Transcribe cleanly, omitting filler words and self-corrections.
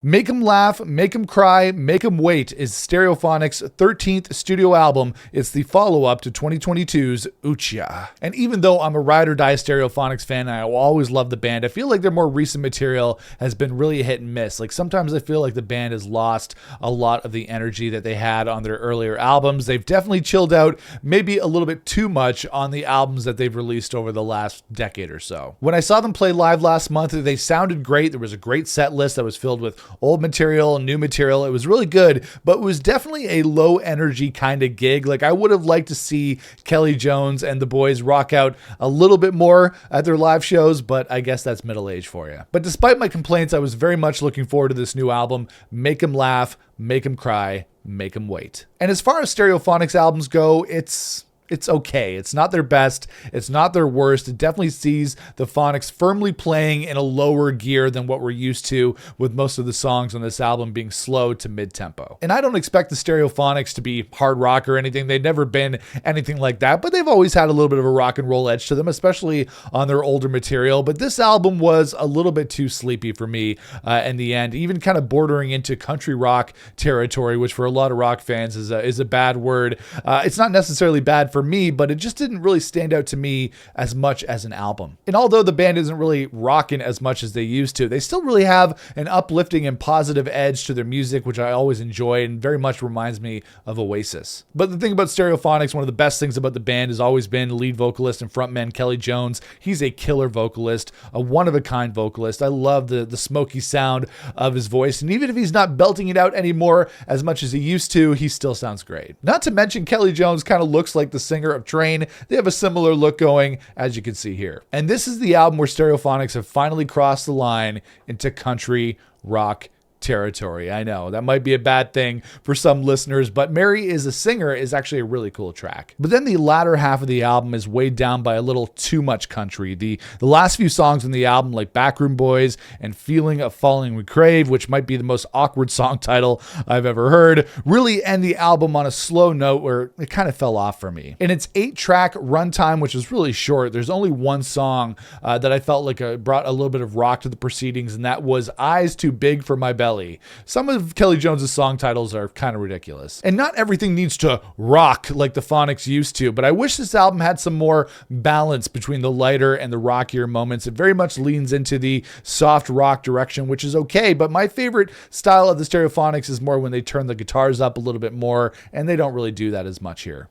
Make 'em laugh, make 'em cry, make 'em wait is Stereophonics' 13th studio album. It's the follow-up to 2022's Ucha. And even though I'm a ride or die Stereophonics fan, and I will always love the band, I feel like their more recent material has been really hit and miss. Like sometimes I feel like the band has lost a lot of the energy that they had on their earlier albums. They've definitely chilled out, maybe a little bit too much on the albums that they've released over the last decade or so. When I saw them play live last month, they sounded great. There was a great set list that was filled with old material, new material. It was really good, but it was definitely a low energy kind of gig. Like I would have liked to see Kelly Jones and the boys rock out a little bit more at their live shows, but I guess that's middle age for you. But despite my complaints, I was very much looking forward to this new album. Make 'em laugh, make 'em cry, make 'em wait. And as far as Stereophonics albums go, it's okay. It's not their best. It's not their worst. It definitely sees the Phonics firmly playing in a lower gear than what we're used to, with most of the songs on this album being slow to mid-tempo. And I don't expect the Stereophonics to be hard rock or anything. They've never been anything like that, but they've always had a little bit of a rock and roll edge to them, especially on their older material. But this album was a little bit too sleepy for me in the end, even kind of bordering into country rock territory, which for a lot of rock fans is a bad word. It's not necessarily bad for me, but it just didn't really stand out to me as much as an album. And although the band isn't really rocking as much as they used to, they still really have an uplifting and positive edge to their music, which I always enjoy and very much reminds me of Oasis. But the thing about Stereophonics, one of the best things about the band has always been lead vocalist and frontman Kelly Jones. He's a killer vocalist, a one-of-a-kind vocalist. I love the smoky sound of his voice, and even if he's not belting it out anymore as much as he used to, he still sounds great. Not to mention Kelly Jones kind of looks like the singer of Train. They have a similar look going, as you can see here. And this is the album where Stereophonics have finally crossed the line into country rock territory. I know that might be a bad thing for some listeners, but Mary is a Singer is actually a really cool track. But then the latter half of the album is weighed down by a little too much country. The last few songs in the album, like Backroom Boys and Feeling of Falling We Crave, which might be the most awkward song title I've ever heard, really end the album on a slow note where it kind of fell off for me. In its 8-track runtime, which is really short, there's only one song that I felt like brought a little bit of rock to the proceedings, and that was Eyes Too Big for My Belly. Some of Kelly Jones's song titles are kind of ridiculous. And not everything needs to rock like the Phonics used to, but I wish this album had some more balance between the lighter and the rockier moments. It very much leans into the soft rock direction, which is okay, but my favorite style of the Stereophonics is more when they turn the guitars up a little bit more, and they don't really do that as much here.